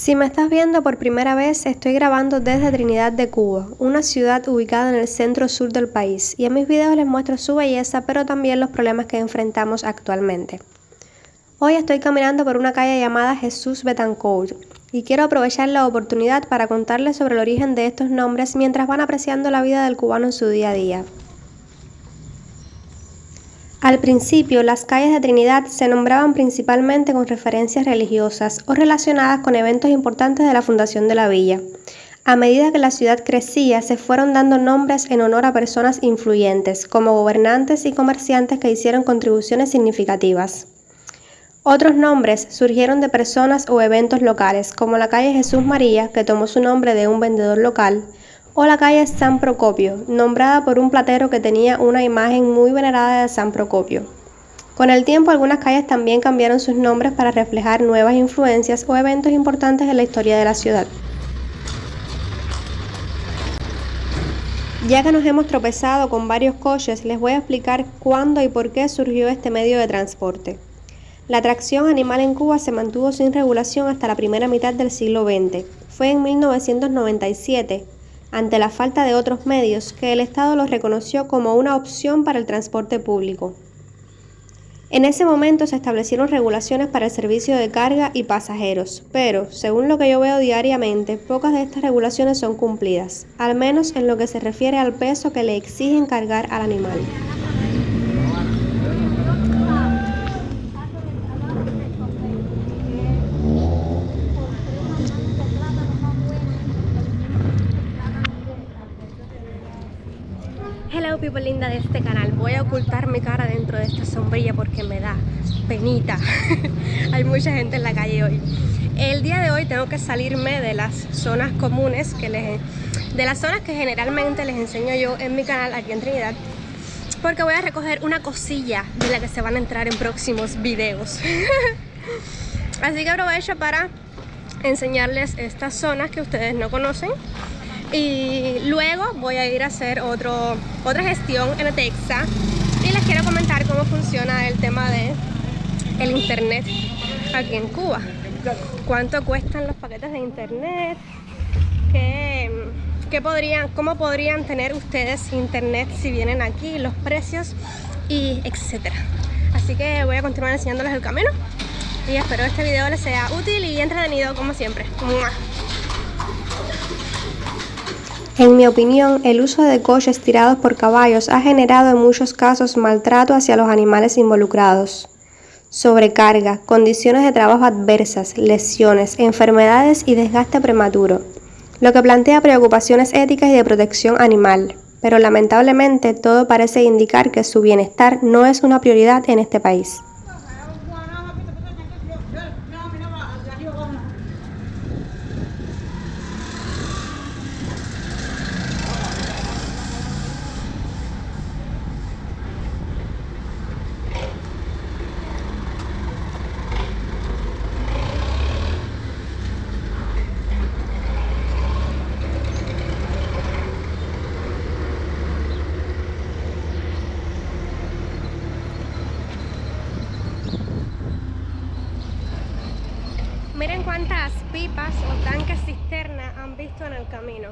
Si me estás viendo por primera vez, estoy grabando desde Trinidad de Cuba, una ciudad ubicada en el centro-sur del país, y en mis videos les muestro su belleza, pero también los problemas que enfrentamos actualmente. Hoy estoy caminando por una calle llamada Jesús Betancourt, y quiero aprovechar la oportunidad para contarles sobre el origen de estos nombres mientras van apreciando la vida del cubano en su día a día. Al principio, las calles de Trinidad se nombraban principalmente con referencias religiosas o relacionadas con eventos importantes de la fundación de la villa. A medida que la ciudad crecía, se fueron dando nombres en honor a personas influyentes, como gobernantes y comerciantes que hicieron contribuciones significativas. Otros nombres surgieron de personas o eventos locales, como la calle Jesús María, que tomó su nombre de un vendedor local, o la calle San Procopio, nombrada por un platero que tenía una imagen muy venerada de San Procopio. Con el tiempo, algunas calles también cambiaron sus nombres para reflejar nuevas influencias o eventos importantes en la historia de la ciudad. Ya que nos hemos tropezado con varios coches, les voy a explicar cuándo y por qué surgió este medio de transporte. La tracción animal en Cuba se mantuvo sin regulación hasta la primera mitad del siglo XX. Fue en 1997, ante la falta de otros medios, que el Estado los reconoció como una opción para el transporte público. En ese momento se establecieron regulaciones para el servicio de carga y pasajeros, pero, según lo que yo veo diariamente, pocas de estas regulaciones son cumplidas, al menos en lo que se refiere al peso que le exigen cargar al animal. Hello people linda de este canal, voy a ocultar mi cara dentro de esta sombrilla porque me da penita. Hay mucha gente en la calle hoy. El día de hoy tengo que salirme de las zonas comunes, de las zonas que generalmente les enseño yo en mi canal aquí en Trinidad, porque voy a recoger una cosilla de la que se van a entrar en próximos videos. Así que aprovecho para enseñarles estas zonas que ustedes no conocen. Y luego voy a ir a hacer otra gestión en Etexa y les quiero comentar cómo funciona el tema de el internet aquí en Cuba. Cuánto cuestan los paquetes de internet, cómo podrían tener ustedes internet si vienen aquí, los precios y etcétera. Así que voy a continuar enseñándoles el camino y espero que este video les sea útil y entretenido como siempre. ¡Mua! En mi opinión, el uso de coches tirados por caballos ha generado en muchos casos maltrato hacia los animales involucrados. Sobrecarga, condiciones de trabajo adversas, lesiones, enfermedades y desgaste prematuro, lo que plantea preocupaciones éticas y de protección animal, pero lamentablemente todo parece indicar que su bienestar no es una prioridad en este país. Miren cuántas pipas o tanques cisterna han visto en el camino.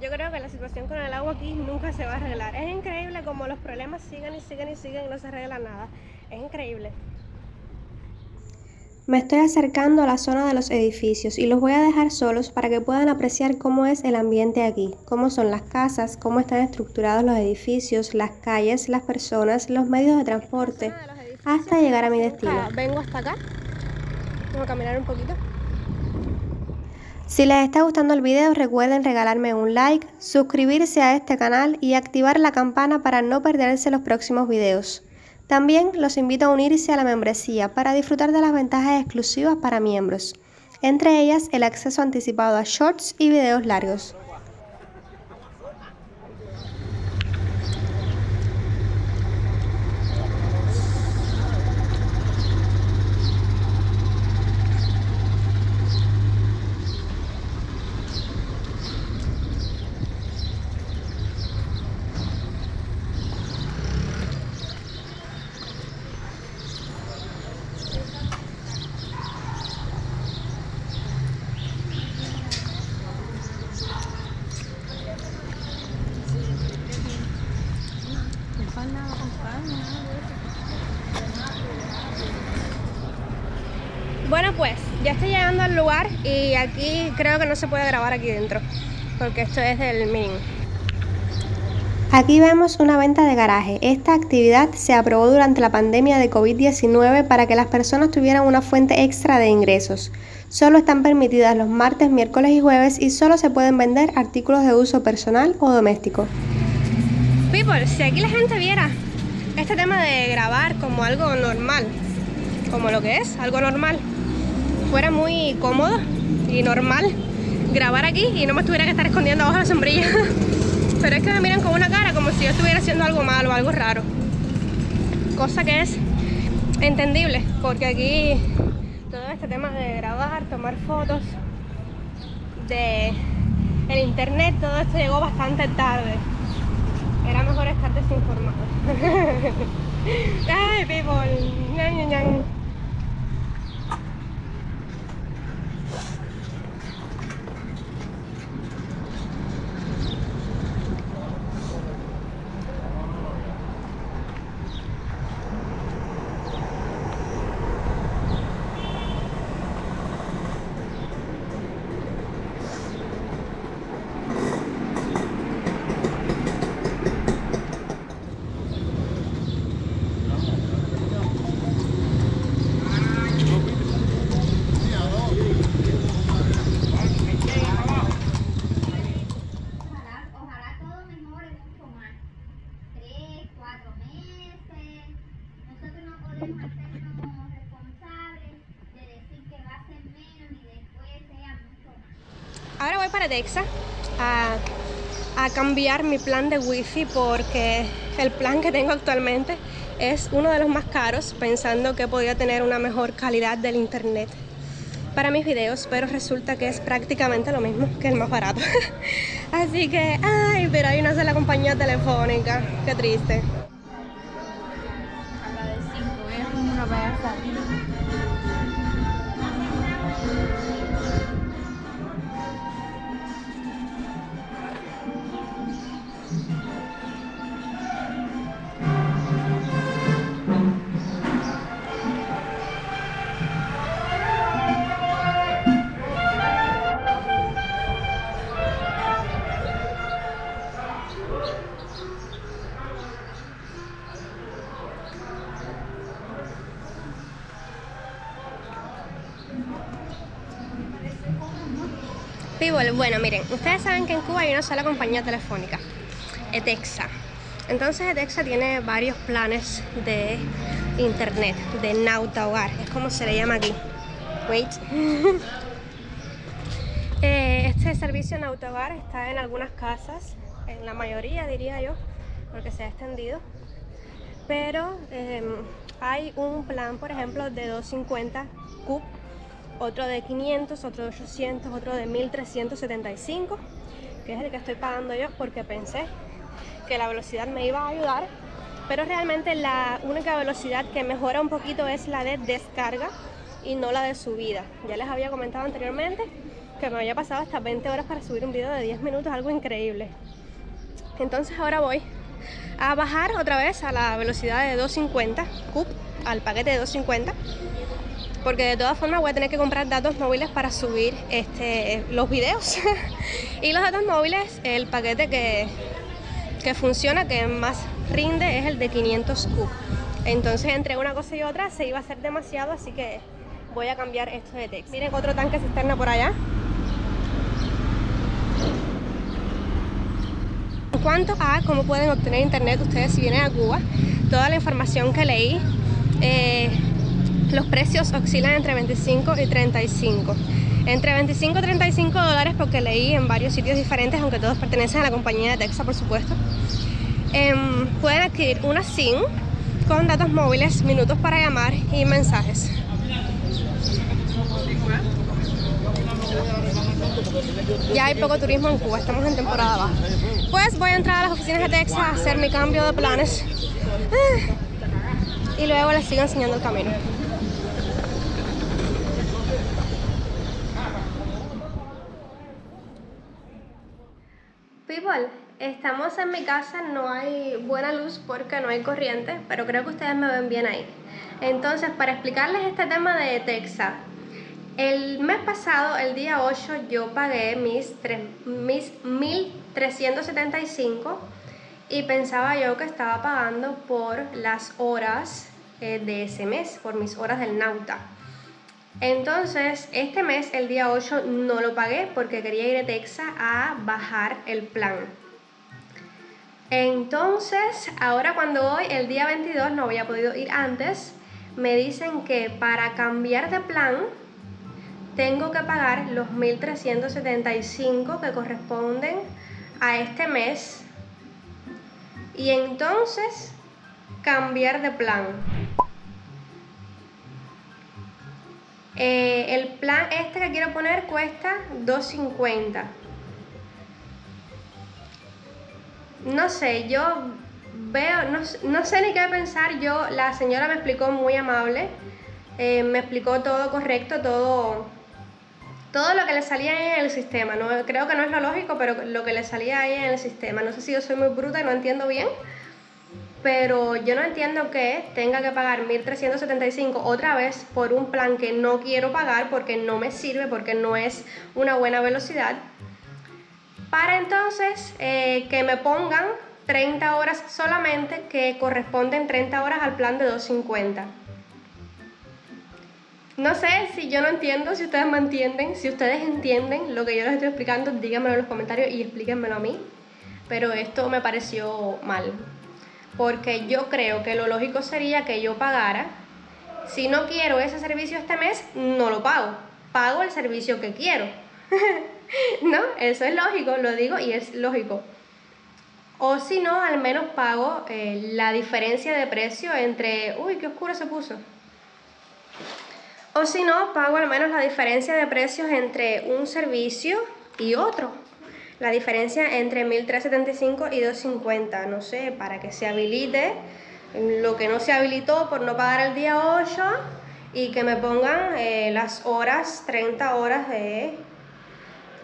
Yo creo que la situación con el agua aquí nunca se va a arreglar. Es increíble cómo los problemas siguen y siguen y siguen y no se arregla nada. Es increíble. Me estoy acercando a la zona de los edificios y los voy a dejar solos para que puedan apreciar cómo es el ambiente aquí, cómo son las casas, cómo están estructurados los edificios, las calles, las personas, los medios de transporte, hasta llegar a mi destino. Vengo hasta acá. Vamos a caminar un poquito. Si les está gustando el video, recuerden regalarme un like, suscribirse a este canal y activar la campana para no perderse los próximos videos. También los invito a unirse a la membresía para disfrutar de las ventajas exclusivas para miembros, entre ellas el acceso anticipado a shorts y videos largos. Bueno, pues ya estoy llegando al lugar y aquí creo que no se puede grabar aquí dentro porque esto es del Meeting. Aquí vemos una venta de garaje. Esta actividad se aprobó durante la pandemia de COVID-19 para que las personas tuvieran una fuente extra de ingresos. Solo están permitidas los martes, miércoles y jueves y solo se pueden vender artículos de uso personal o doméstico. People, si aquí la gente viera este tema de grabar como algo normal, como lo que es, algo normal, fuera muy cómodo y normal grabar aquí y no me tuviera que estar escondiendo abajo de la sombrilla. Pero es que me miran con una cara como si yo estuviera haciendo algo malo, algo raro. Cosa que es entendible, porque aquí todo este tema de grabar, tomar fotos, de el internet, todo esto llegó bastante tarde. Era mejor estar desinformado. Ay, people. Ñan, ñan, ñan. Ahora voy para Texas a cambiar mi plan de wifi porque el plan que tengo actualmente es uno de los más caros, pensando que podía tener una mejor calidad del internet para mis videos, pero resulta que es prácticamente lo mismo que el más barato. Así que, ay, pero hay una sola compañía telefónica, qué triste. A la de 5, es una belleza. People, bueno, miren, ustedes saben que en Cuba hay una sola compañía telefónica, ETEXA. Entonces ETEXA tiene varios planes de internet, de Nauta Hogar, es como se le llama aquí. Wait. Este servicio Nauta Hogar está en algunas casas, en la mayoría diría yo, porque se ha extendido. Pero hay un plan, por ejemplo, de 250 CUP, otro de 500, otro de 800, otro de 1375, que es el que estoy pagando yo porque pensé que la velocidad me iba a ayudar, pero realmente la única velocidad que mejora un poquito es la de descarga y no la de subida. Ya les había comentado anteriormente que me había pasado hasta 20 horas para subir un video de 10 minutos, algo increíble. Entonces ahora voy a bajar otra vez a la velocidad de 250 CUP, al paquete de 250, porque de todas formas voy a tener que comprar datos móviles para subir los videos. Y los datos móviles, el paquete que funciona, que más rinde, es el de 500 CUP. Entonces entre una cosa y otra se iba a hacer demasiado, así que voy a cambiar esto de Texas. Miren otro tanque cisterna por allá. En cuanto a cómo pueden obtener internet ustedes si vienen a Cuba, toda la información que leí, los precios oscilan entre 25 y 35. Entre 25 y 35 dólares, porque leí en varios sitios diferentes, aunque todos pertenecen a la compañía de ETEXA, por supuesto. Pueden adquirir una SIM con datos móviles, minutos para llamar y mensajes. Ya hay poco turismo en Cuba, estamos en temporada baja. Pues voy a entrar a las oficinas de Texas a hacer mi cambio de planes y luego les sigo enseñando el camino. People, estamos en mi casa, no hay buena luz porque no hay corriente, pero creo que ustedes me ven bien ahí. Entonces, para explicarles este tema de Texas, El mes pasado, el día 8, yo pagué mis 1.375 y pensaba yo que estaba pagando por las horas de ese mes, por mis horas del Nauta. Entonces, este mes, el día 8, no lo pagué porque quería ir a Texa a bajar el plan. Entonces, ahora cuando voy, el día 22, no había podido ir antes, me dicen que para cambiar de plan tengo que pagar los 1.375 que corresponden a este mes y entonces cambiar de plan. El plan este que quiero poner cuesta $2.50. No sé, yo veo, no sé ni qué pensar. La señora me explicó muy amable, me explicó todo correcto, todo lo que le salía ahí en el sistema. No, creo que no es lo lógico, pero lo que le salía ahí en el sistema. No sé si yo soy muy bruta y no entiendo bien, pero yo no entiendo que tenga que pagar 1.375 otra vez por un plan que no quiero pagar porque no me sirve, porque no es una buena velocidad, para entonces que me pongan 30 horas solamente, que corresponden 30 horas al plan de 250. No sé si yo no entiendo, si ustedes me entienden. Si ustedes entienden lo que yo les estoy explicando, díganmelo en los comentarios y explíquenmelo a mí. Pero esto me pareció mal, porque yo creo que lo lógico sería que yo pagara. Si no quiero ese servicio este mes, no lo pago. Pago el servicio que quiero. ¿No? Eso es lógico, lo digo y es lógico. O si no, al menos pago la diferencia de precio entre... Uy, qué oscuro se puso. O si no, pago al menos la diferencia de precios entre un servicio y otro. La diferencia entre 1.375 y 250, no sé, para que se habilite lo que no se habilitó por no pagar el día 8 y que me pongan las horas, 30 horas que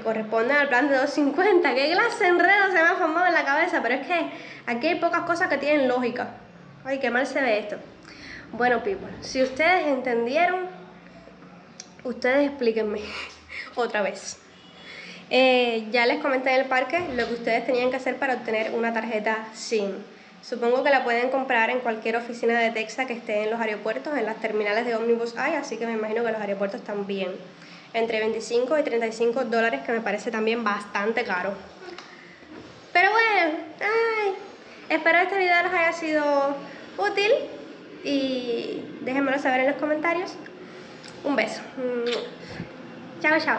corresponden al plan de 250. ¿Qué clase de enredo se me ha formado en la cabeza? Pero es que aquí hay pocas cosas que tienen lógica. Ay, qué mal se ve esto. Bueno, people, si ustedes entendieron, ustedes explíquenme otra vez. Ya les comenté en el parque lo que ustedes tenían que hacer para obtener una tarjeta SIM. Supongo que la pueden comprar en cualquier oficina de Texa que esté en los aeropuertos, en las terminales de ómnibus hay, así que me imagino que los aeropuertos también. Entre 25 y 35 dólares, que me parece también bastante caro. Pero bueno, espero este video les haya sido útil y déjenmelo saber en los comentarios. Un beso. Chao, chao.